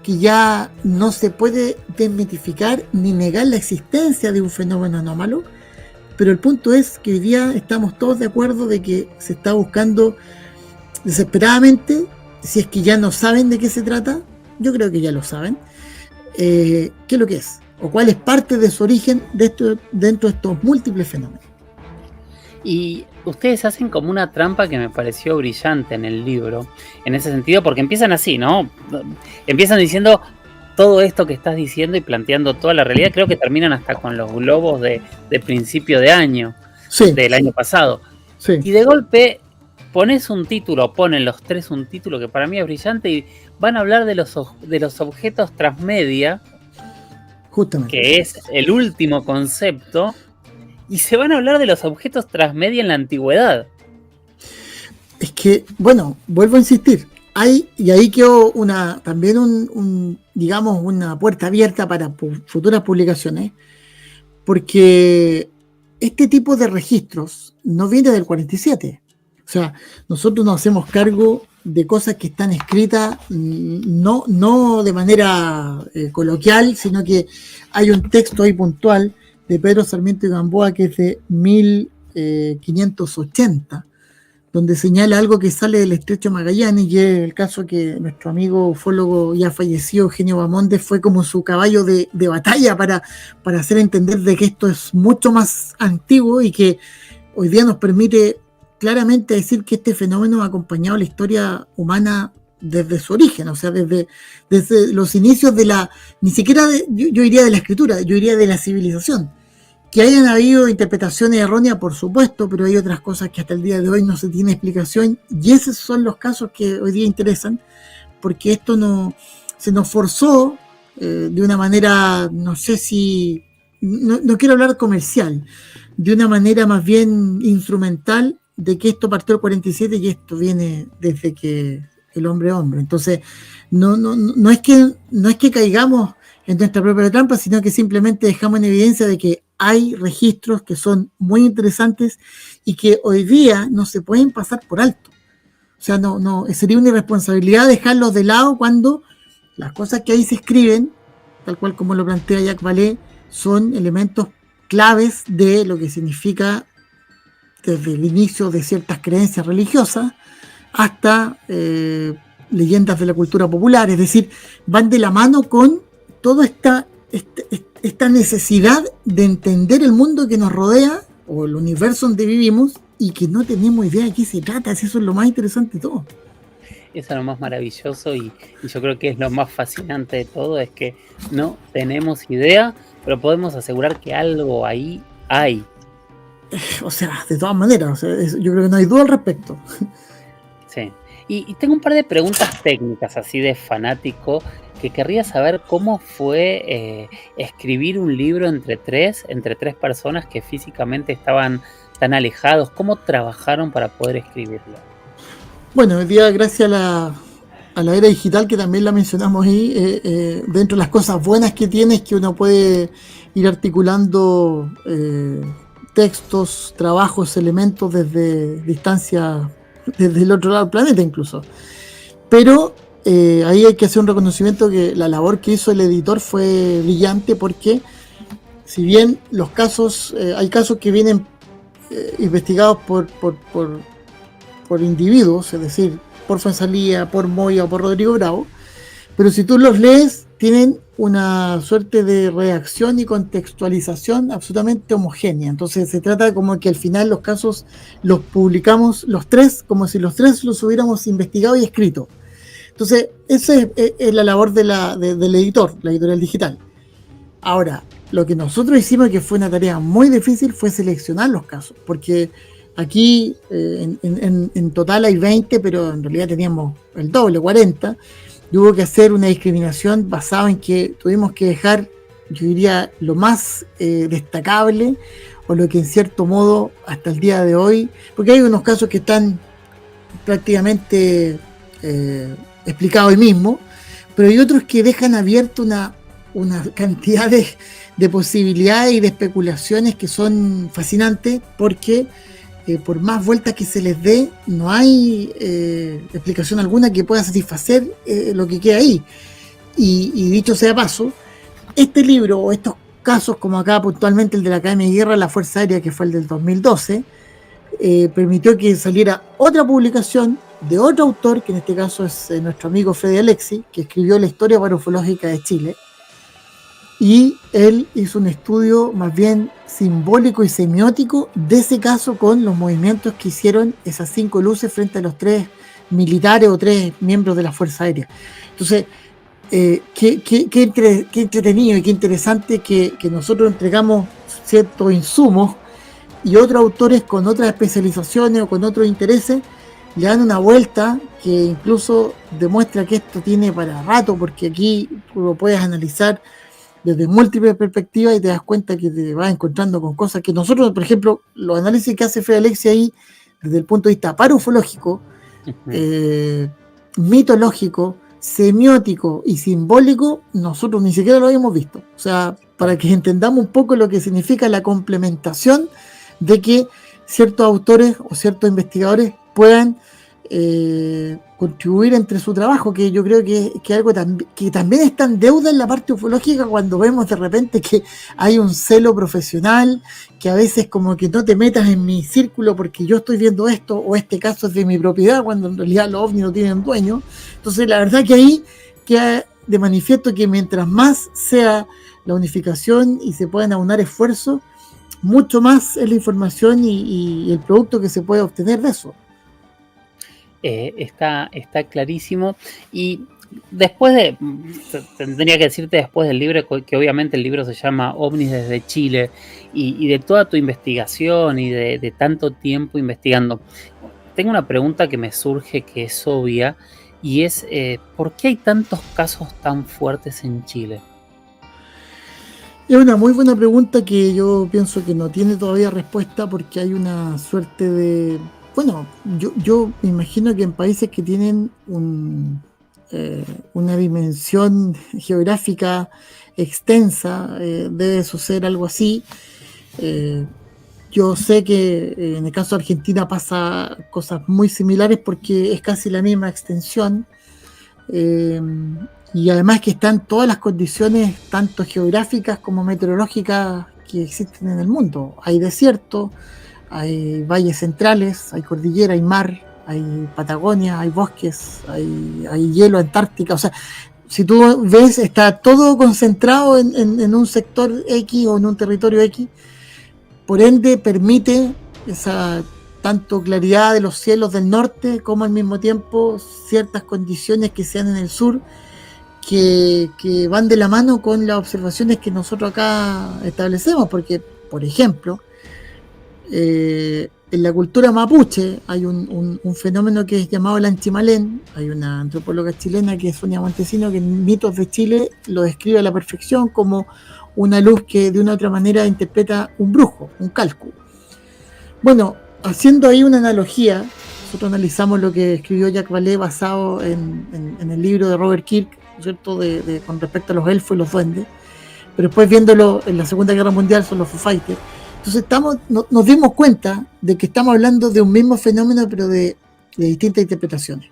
que ya no se puede desmitificar ni negar la existencia de un fenómeno anómalo, pero el punto es que hoy día estamos todos de acuerdo de que se está buscando desesperadamente, si es que ya no saben de qué se trata, yo creo que ya lo saben, qué es lo que es, o cuál es parte de su origen dentro de estos múltiples fenómenos. Y ustedes hacen como una trampa que me pareció brillante en el libro, en ese sentido, porque empiezan así, ¿no? Empiezan diciendo todo esto que estás diciendo y planteando toda la realidad. Creo que terminan hasta con los globos de principio de año, sí, del año pasado. Sí. Y de golpe ponen los tres un título que para mí es brillante y van a hablar de los objetos transmedia, justamente, que es el último concepto. Y se van a hablar de los objetos transmedia en la antigüedad. Es que, bueno, vuelvo a insistir, y ahí quedó también digamos, una puerta abierta para futuras publicaciones, porque este tipo de registros no viene del 47. O sea, nosotros nos hacemos cargo de cosas que están escritas no de manera coloquial, sino que hay un texto ahí puntual de Pedro Sarmiento y Gamboa, que es de 1580, donde señala algo que sale del Estrecho de Magallanes, y es el caso que nuestro amigo ufólogo ya fallecido, Eugenio Bamonde, fue como su caballo de batalla para hacer entender de que esto es mucho más antiguo y que hoy día nos permite claramente decir que este fenómeno ha acompañado la historia humana desde su origen, o sea, desde los inicios ni siquiera yo diría de la escritura, yo diría de la civilización. Que hayan habido interpretaciones erróneas, por supuesto, pero hay otras cosas que hasta el día de hoy no se tiene explicación, y esos son los casos que hoy día interesan, porque esto se nos forzó de una manera, no sé si, no quiero hablar comercial, de una manera más bien instrumental, de que esto partió el 47 y esto viene desde que el hombre es hombre. Entonces, no es que caigamos en nuestra propia trampa, sino que simplemente dejamos en evidencia de que hay registros que son muy interesantes y que hoy día no se pueden pasar por alto. O sea, sería una irresponsabilidad dejarlos de lado cuando las cosas que ahí se escriben, tal cual como lo plantea Jacques Vallée, son elementos claves de lo que significa desde el inicio de ciertas creencias religiosas hasta leyendas de la cultura popular, es decir, van de la mano con toda esta necesidad de entender el mundo que nos rodea o el universo donde vivimos y que no tenemos idea de qué se trata. Eso es lo más interesante de todo. Eso es lo más maravilloso y yo creo que es lo más fascinante de todo, es que no tenemos idea, pero podemos asegurar que algo ahí hay. O sea, de todas maneras, yo creo que no hay duda al respecto. Sí. Y tengo un par de preguntas técnicas así de fanático que querría saber cómo fue escribir un libro entre tres personas que físicamente estaban tan alejados. ¿Cómo trabajaron para poder escribirlo? Bueno, hoy día, gracias a la era digital, que también la mencionamos ahí, dentro de las cosas buenas que tiene es que uno puede ir articulando textos, trabajos, elementos desde distancia, desde el otro lado del planeta incluso. Pero ahí hay que hacer un reconocimiento que la labor que hizo el editor fue brillante, porque si bien los casos, hay casos que vienen investigados por individuos, es decir, por Fuenzalía, por Moya o por Rodrigo Bravo, pero si tú los lees, tienen una suerte de reacción y contextualización absolutamente homogénea. Entonces se trata como que al final los casos los publicamos los tres, como si los tres los hubiéramos investigado y escrito. Entonces esa es la labor del editor, la editorial digital. Ahora, lo que nosotros hicimos, que fue una tarea muy difícil, fue seleccionar los casos, porque aquí en total hay 20, pero en realidad teníamos el doble, 40, y hubo que hacer una discriminación basada en que tuvimos que dejar, yo diría, lo más destacable, o lo que en cierto modo hasta el día de hoy, porque hay unos casos que están prácticamente explicados hoy mismo, pero hay otros que dejan abierto una cantidad de posibilidades y de especulaciones que son fascinantes, porque por más vueltas que se les dé, no hay explicación alguna que pueda satisfacer lo que queda ahí. Y dicho sea de paso, este libro o estos casos, como acá puntualmente el de la Academia de Guerra de la Fuerza Aérea, que fue el del 2012, permitió que saliera otra publicación de otro autor, que en este caso es nuestro amigo Freddy Alexi, que escribió la historia parafológica de Chile, y él hizo un estudio más bien simbólico y semiótico de ese caso con los movimientos que hicieron esas 5 luces frente a los 3 militares o 3 miembros de la Fuerza Aérea. Entonces, qué entretenido y qué interesante que nosotros entregamos ciertos insumos y otros autores con otras especializaciones o con otros intereses le dan una vuelta que incluso demuestra que esto tiene para rato, porque aquí tú lo puedes analizar desde múltiples perspectivas y te das cuenta que te vas encontrando con cosas que nosotros, por ejemplo, los análisis que hace Fred Alexi ahí, desde el punto de vista parufológico, mitológico, semiótico y simbólico, nosotros ni siquiera lo habíamos visto. O sea, para que entendamos un poco lo que significa la complementación de que ciertos autores o ciertos investigadores puedan contribuir entre su trabajo, que yo creo que algo que también está en deuda en la parte ufológica, cuando vemos de repente que hay un celo profesional, que a veces como que no te metas en mi círculo porque yo estoy viendo esto, o este caso es de mi propiedad, cuando en realidad los ovnis no tienen dueño. Entonces la verdad que ahí queda de manifiesto que mientras más sea la unificación y se puedan aunar esfuerzos, mucho más es la información y el producto que se puede obtener de eso. Está clarísimo. Y después tendría que decirte después del libro, que obviamente el libro se llama OVNIs desde Chile, y de toda tu investigación y de tanto tiempo investigando, tengo una pregunta que me surge, que es obvia, y es ¿por qué hay tantos casos tan fuertes en Chile? Es una muy buena pregunta que yo pienso que no tiene todavía respuesta, porque hay una suerte de... Bueno, yo me imagino que en países que tienen una dimensión geográfica extensa, debe suceder algo así. Yo sé que en el caso de Argentina pasa cosas muy similares porque es casi la misma extensión. Y además que están todas las condiciones, tanto geográficas como meteorológicas, que existen en el mundo. Hay desierto, hay valles centrales, hay cordillera, hay mar, hay Patagonia, hay bosques, hay hielo, Antártica. O sea, si tú ves, está todo concentrado en un sector X o en un territorio X. Por ende, permite esa tanto claridad de los cielos del norte como al mismo tiempo ciertas condiciones que se dan en el sur, que van de la mano con las observaciones que nosotros acá establecemos, porque, por ejemplo, en la cultura mapuche hay un fenómeno que es llamado el anchimalén. Hay una antropóloga chilena, que es Sonia Montesino, que en Mitos de Chile lo describe a la perfección como una luz que de una u otra manera interpreta un brujo, un calcu. Bueno, haciendo ahí una analogía, nosotros analizamos lo que escribió Jacques Vallée basado en el libro de Robert Kirk, ¿cierto? Con respecto a los elfos y los duendes, pero después viéndolo en la Segunda Guerra Mundial son los Foo Fighters. Entonces nos dimos cuenta de que estamos hablando de un mismo fenómeno, pero de distintas interpretaciones.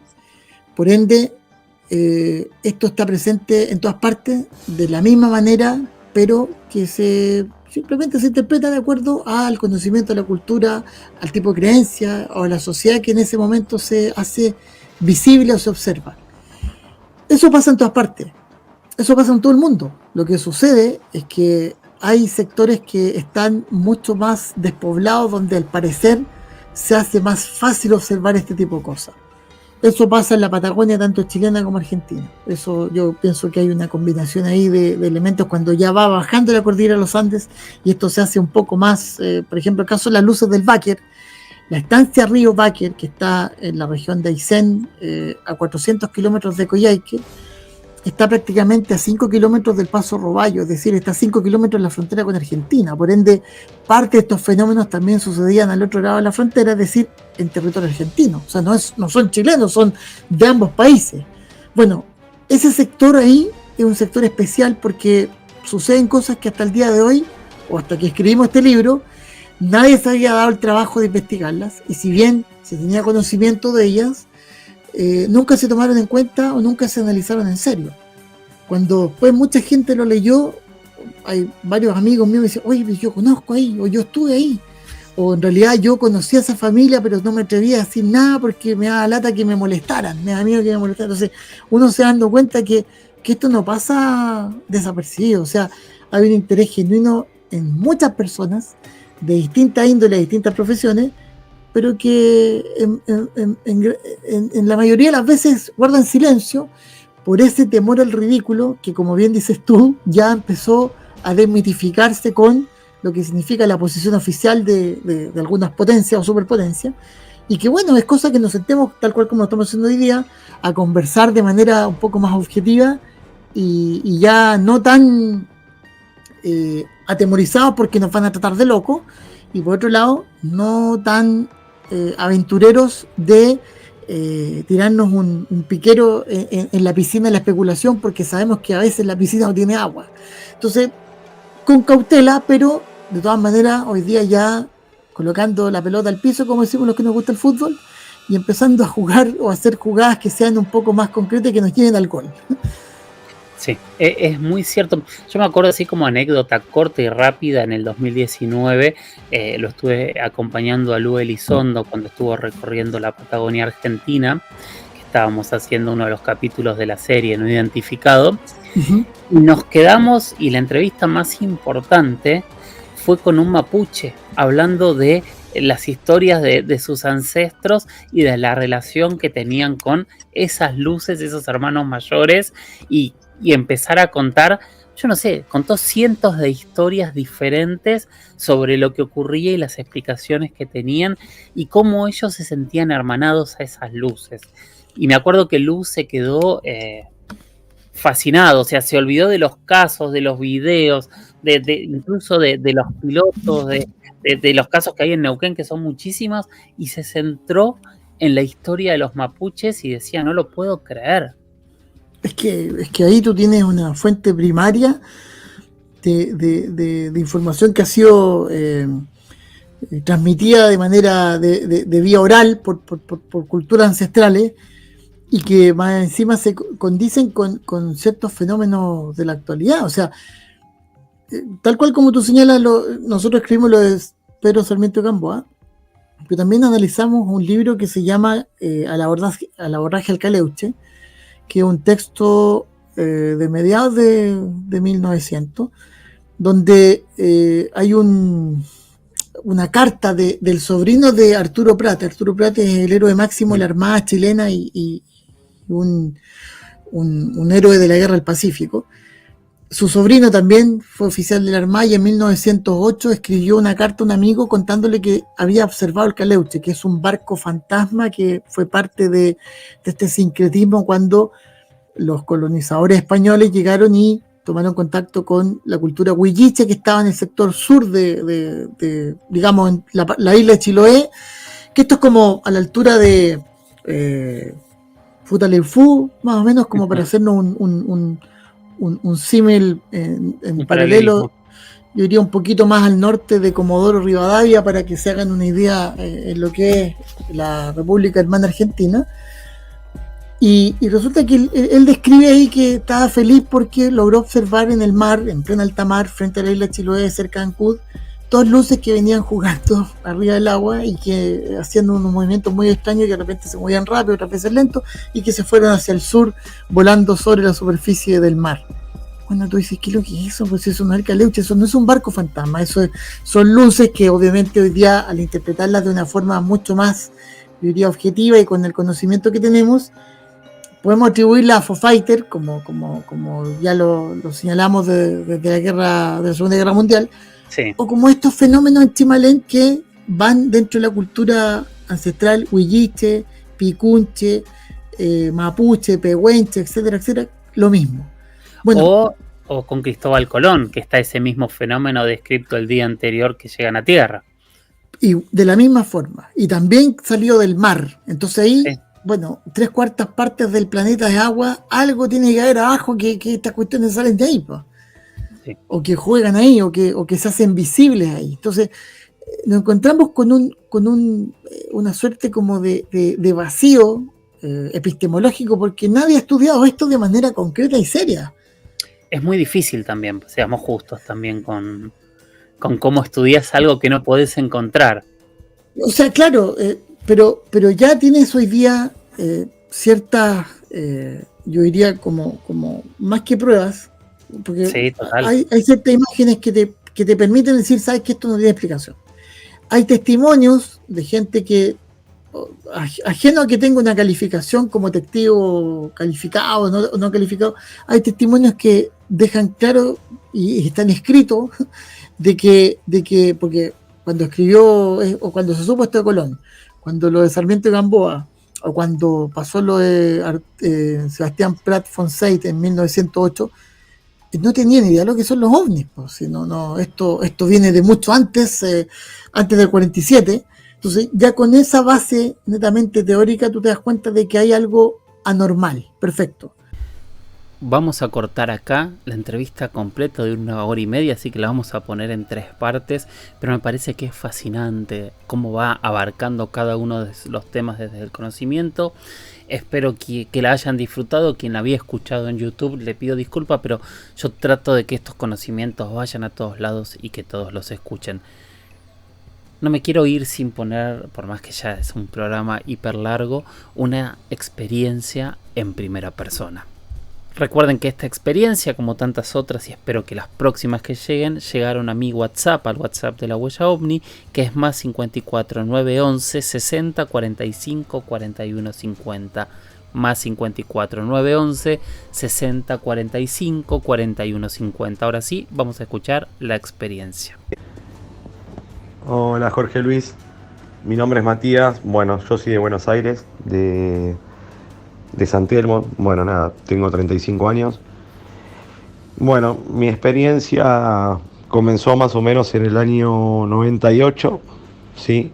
Por ende, esto está presente en todas partes de la misma manera, pero que simplemente se interpreta de acuerdo al conocimiento de la cultura, al tipo de creencia o a la sociedad que en ese momento se hace visible o se observa. Eso pasa en todas partes, eso pasa en todo el mundo. Lo que sucede es que hay sectores que están mucho más despoblados, donde al parecer se hace más fácil observar este tipo de cosas. Eso pasa en la Patagonia, tanto chilena como argentina. Eso yo pienso que hay una combinación ahí de elementos cuando ya va bajando la cordillera de los Andes, y esto se hace un poco más, por ejemplo, el caso de las luces del Báquer, la estancia Río Báquer, que está en la región de Aysén, a 400 kilómetros de Coyhaique, está prácticamente a 5 kilómetros del Paso Roballo, es decir, está a 5 kilómetros de la frontera con Argentina. Por ende, parte de estos fenómenos también sucedían al otro lado de la frontera, es decir, en territorio argentino. O sea, no son chilenos, son de ambos países. Bueno, ese sector ahí es un sector especial porque suceden cosas que hasta el día de hoy, o hasta que escribimos este libro, nadie se había dado el trabajo de investigarlas, y si bien se tenía conocimiento de ellas, nunca se tomaron en cuenta o nunca se analizaron en serio. cuando después mucha gente lo leyó, hay varios amigos míos que dicen, oye, yo conozco ahí, o yo estuve ahí, o en realidad yo conocí a esa familia, pero no me atrevía a decir nada porque me daba lata que me molestaran, me da miedo que me molestaran. Entonces uno se dando cuenta que esto no pasa desapercibido, o sea, hay un interés genuino en muchas personas de distintas índoles, de distintas profesiones, pero que en la mayoría de las veces guardan silencio por ese temor al ridículo que, como bien dices tú, ya empezó a desmitificarse con lo que significa la posición oficial de algunas potencias o superpotencias, y que bueno, es cosa que nos sentemos tal cual como lo estamos haciendo hoy día, a conversar de manera un poco más objetiva y ya no tan atemorizados porque nos van a tratar de locos, y por otro lado, no tan aventureros de tirarnos un piquero en la piscina de la especulación, porque sabemos que a veces la piscina no tiene agua. Entonces, con cautela, pero de todas maneras, hoy día ya colocando la pelota al piso, como decimos los que nos gusta el fútbol, y empezando a jugar o a hacer jugadas que sean un poco más concretas y que nos lleven al gol. Sí, es muy cierto. Yo me acuerdo así como anécdota corta y rápida, en el 2019 lo estuve acompañando a Lu Elizondo cuando estuvo recorriendo la Patagonia Argentina, que estábamos haciendo uno de los capítulos de la serie No Identificado. Uh-huh. Y nos quedamos, y la entrevista más importante fue con un mapuche, hablando de las historias de sus ancestros y de la relación que tenían con esas luces, esos hermanos mayores, y empezar a contar, yo no sé, contó cientos de historias diferentes sobre lo que ocurría y las explicaciones que tenían y cómo ellos se sentían hermanados a esas luces. Y me acuerdo que Luz se quedó fascinado, o sea, se olvidó de los casos, de los videos, incluso de los pilotos, de los casos que hay en Neuquén, que son muchísimos, y se centró en la historia de los mapuches y decía, no lo puedo creer. Es que ahí tú tienes una fuente primaria de información que ha sido transmitida de manera de vía oral por culturas ancestrales, y que más encima se condicen con ciertos fenómenos de la actualidad. O sea, tal cual como tú señalas, nosotros escribimos lo de Pedro Sarmiento Camboa, pero también analizamos un libro que se llama Al abordaje al Caleuche, que es un texto de mediados de 1900, donde hay una carta del sobrino de Arturo Prat. Arturo Prat es el héroe máximo de la Armada chilena y un héroe de la Guerra del Pacífico. Su sobrino también fue oficial de la Armada y en 1908 escribió una carta a un amigo contándole que había observado el Caleuche, que es un barco fantasma que fue parte de este sincretismo cuando los colonizadores españoles llegaron y tomaron contacto con la cultura huilliche, que estaba en el sector sur de digamos, en la isla de Chiloé, que esto es como a la altura de Futaleufú, más o menos, como para hacernos un símil en paralelo. Yo iría un poquito más al norte de Comodoro Rivadavia para que se hagan una idea en lo que es la República Hermana Argentina. Y resulta que él describe ahí que estaba feliz porque logró observar en el mar, en plena alta mar, frente a la isla de Chiloé, cerca de Ancud, dos luces que venían jugando arriba del agua y que hacían unos movimientos muy extraños, que de repente se movían rápido, otras veces lento, y que se fueron hacia el sur volando sobre la superficie del mar. Bueno, tú dices, ¿qué es lo que es eso? Pues eso no es el Caleuche, eso no es un barco fantasma, son luces que obviamente hoy día, al interpretarlas de una forma mucho más, yo diría, objetiva y con el conocimiento que tenemos, podemos atribuirla a Foo Fighter, como ya lo señalamos desde la Segunda Guerra Mundial, sí, o como estos fenómenos en Chimalén que van dentro de la cultura ancestral huilliche, picunche, mapuche, pehuenche, etcétera, etcétera, lo mismo. Bueno, o con Cristóbal Colón, que está ese mismo fenómeno descrito el día anterior que llegan a tierra. Y de la misma forma, y también salió del mar, entonces ahí... Sí. Bueno, 3/4 partes del planeta es agua, algo tiene que haber abajo que estas cuestiones salen de ahí, pues. Sí. O que juegan ahí, o que se hacen visibles ahí. Entonces, nos encontramos con una suerte como de vacío epistemológico, porque nadie ha estudiado esto de manera concreta y seria. es muy difícil también, seamos justos también con cómo estudias algo que no podés encontrar. O sea, claro, pero ya tienes hoy día ciertas, yo diría como más que pruebas, porque Sí, total. hay ciertas imágenes que te permiten decir, sabes que esto no tiene explicación. Hay testimonios de gente que, ajeno a que tenga una calificación como testigo calificado o no calificado, hay testimonios que dejan claro y están escritos porque cuando escribió, o cuando se supo esto de Colón, cuando lo de Sarmiento y Gamboa, o cuando pasó lo de Sebastián Prat Fonseit en 1908, no tenía ni idea de lo que son los ovnis. Pues, si no, esto viene de mucho antes, antes del 47. Entonces, ya con esa base netamente teórica, tú te das cuenta de que hay algo anormal. Perfecto. Vamos a cortar acá la entrevista completa de 1 hora y media, así que la vamos a poner en 3 partes, pero me parece que es fascinante cómo va abarcando cada uno de los temas desde el conocimiento. Espero que la hayan disfrutado. Quien la había escuchado en YouTube, le pido disculpas, pero yo trato de que estos conocimientos vayan a todos lados y que todos los escuchen. No me quiero ir sin poner, por más que ya es un programa hiper largo, una experiencia en primera persona. Recuerden que esta experiencia, como tantas otras, y espero que las próximas que lleguen, llegaron a mi WhatsApp, al WhatsApp de la Huella OVNI, que es más 54 911 60 45 41 50. Más 54 911 60 45 41 50. Ahora sí, vamos a escuchar la experiencia. Hola Jorge Luis, mi nombre es Matías, bueno, yo soy de Buenos Aires, de San Telmo, bueno, nada, tengo 35 años. Bueno, mi experiencia comenzó más o menos en el año 98, ¿sí?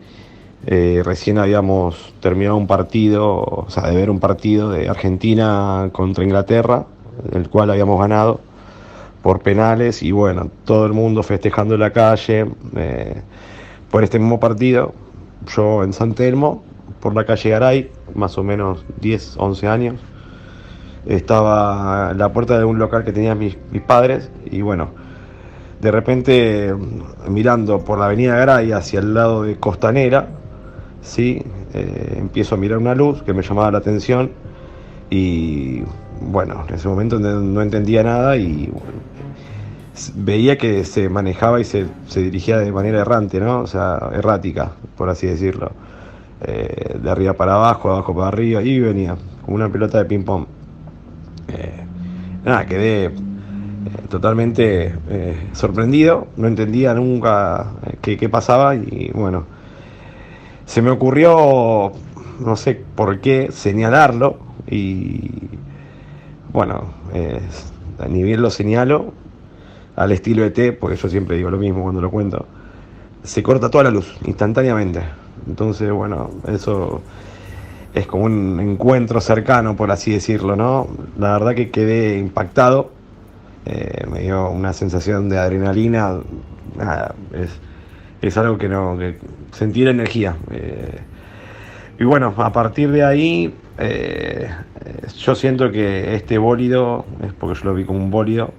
Recién habíamos terminado un partido, o sea, de ver un partido de Argentina contra Inglaterra, el cual habíamos ganado por penales y bueno, todo el mundo festejando en la calle por este mismo partido. Yo en San Telmo, por la calle Garay, más o menos 10, 11 años. Estaba en la puerta de un local que tenían mis padres y bueno, de repente mirando por la avenida Garay hacia el lado de Costanera, ¿sí? Empiezo a mirar una luz que me llamaba la atención y bueno, en ese momento no entendía nada y veía que se manejaba y se dirigía de manera errante, ¿no? O sea, errática, por así decirlo. De arriba para abajo, abajo para arriba, y venía como una pelota de ping pong. Nada, quedé totalmente sorprendido, no entendía nunca qué pasaba y bueno, se me ocurrió, no sé por qué, señalarlo y bueno, ni bien lo señalo, al estilo ET, porque yo siempre digo lo mismo cuando lo cuento, se corta toda la luz instantáneamente. Entonces, bueno, eso es como un encuentro cercano, por así decirlo, ¿no? La verdad que quedé impactado, me dio una sensación de adrenalina, nada, es algo que sentí la energía. Y bueno, a partir de ahí, yo siento que este bólido, es porque yo lo vi como un bólido,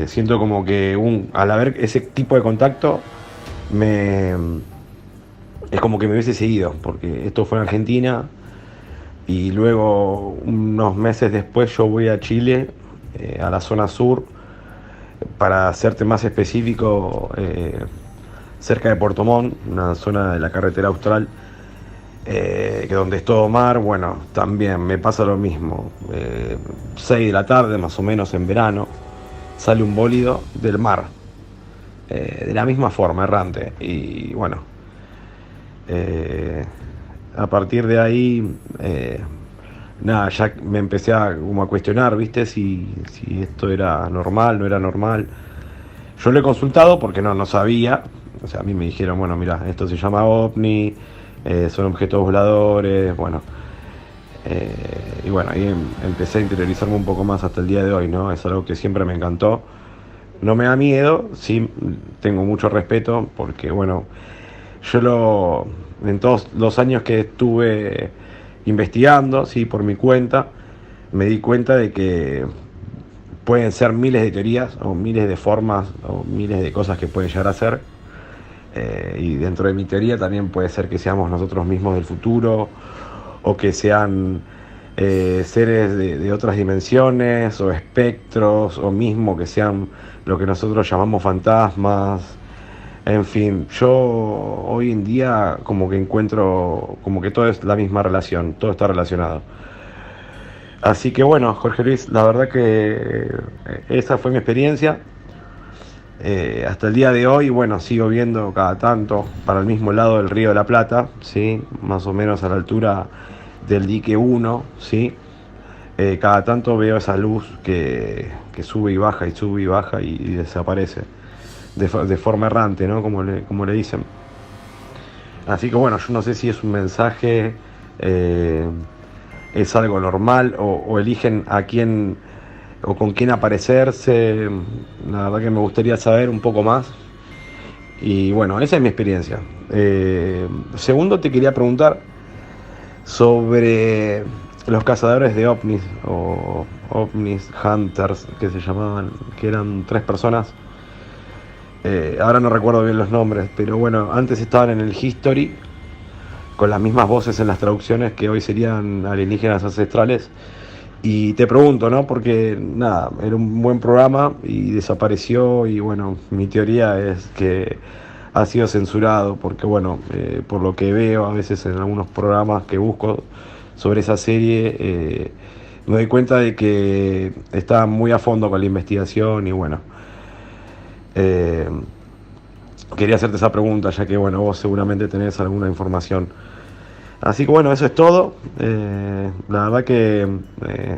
siento como que al haber ese tipo de contacto, es como que me hubiese seguido, porque esto fue en Argentina y luego unos meses después yo voy a Chile, a la zona sur, para serte más específico, cerca de Puerto Montt, una zona de la carretera austral, que donde es todo mar. Bueno, también me pasa lo mismo, 6 de la tarde más o menos en verano, sale un bólido del mar, de la misma forma, errante, y bueno, a partir de ahí, nada, ya me empecé como a cuestionar, ¿viste? Si esto era normal, no era normal. Yo lo he consultado porque no sabía. O sea, a mí me dijeron, bueno, mira, esto se llama OVNI, son objetos voladores, bueno. Y bueno, ahí empecé a interiorizarme un poco más hasta el día de hoy, ¿no? Es algo que siempre me encantó. No me da miedo, sí, tengo mucho respeto porque, bueno, en todos los años que estuve investigando, sí, por mi cuenta, me di cuenta de que pueden ser miles de teorías o miles de formas o miles de cosas que pueden llegar a ser. Y dentro de mi teoría también puede ser que seamos nosotros mismos del futuro o que sean seres de otras dimensiones o espectros o mismo que sean lo que nosotros llamamos fantasmas. En fin, yo hoy en día como que encuentro como que todo es la misma relación, todo está relacionado. Así que bueno, Jorge Luis, la verdad que esa fue mi experiencia. Hasta el día de hoy, bueno, sigo viendo cada tanto para el mismo lado del Río de la Plata, ¿sí? Más o menos a la altura del dique 1, ¿sí? Cada tanto veo esa luz que sube y baja y desaparece de forma errante, ¿no? Como le dicen. Así que bueno, yo no sé si es un mensaje, es algo normal o eligen a quién o con quién aparecerse. La verdad que me gustaría saber un poco más. Y bueno, esa es mi experiencia. Segundo, te quería preguntar sobre los cazadores de ovnis o ovnis hunters que se llamaban, que eran 3 personas. Ahora no recuerdo bien los nombres, pero bueno, antes estaban en el History con las mismas voces en las traducciones que hoy serían alienígenas ancestrales. Y te pregunto, ¿no? Porque nada, era un buen programa y desapareció y bueno, mi teoría es que ha sido censurado porque bueno, por lo que veo a veces en algunos programas que busco sobre esa serie, me doy cuenta de que está muy a fondo con la investigación y bueno, quería hacerte esa pregunta ya que bueno, vos seguramente tenés alguna información. Así que bueno, eso es todo. La verdad que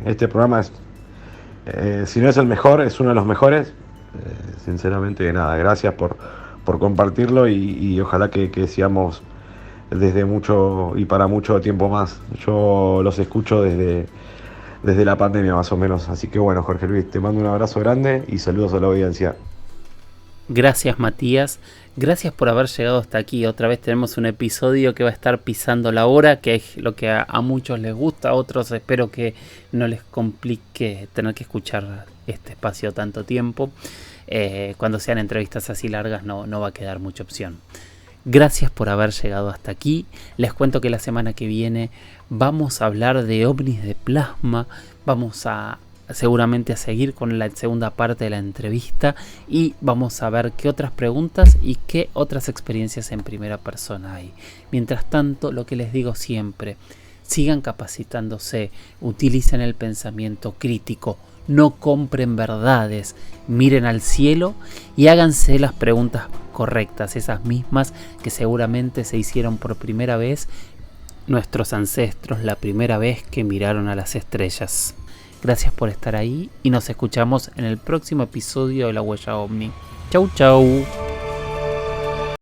este programa es, si no es el mejor, es uno de los mejores. Sinceramente, nada, gracias por compartirlo y ojalá que sigamos desde mucho y para mucho tiempo más. Yo los escucho desde la pandemia más o menos. Así que bueno, Jorge Luis, te mando un abrazo grande y saludos a la audiencia. Gracias, Matías. Gracias por haber llegado hasta aquí. Otra vez tenemos un episodio que va a estar pisando la hora, que es lo que a muchos les gusta, a otros espero que no les complique tener que escuchar este espacio tanto tiempo. Cuando sean entrevistas así largas no va a quedar mucha opción. Gracias por haber llegado hasta aquí. Les cuento que la semana que viene vamos a hablar de ovnis de plasma. Vamos a seguramente a seguir con la segunda parte de la entrevista y vamos a ver qué otras preguntas y qué otras experiencias en primera persona hay. Mientras tanto, lo que les digo siempre, sigan capacitándose, utilicen el pensamiento crítico, no compren verdades, miren al cielo y háganse las preguntas correctas, esas mismas que seguramente se hicieron por primera vez nuestros ancestros la primera vez que miraron a las estrellas. Gracias por estar ahí y nos escuchamos en el próximo episodio de La Huella OVNI. Chau, chau.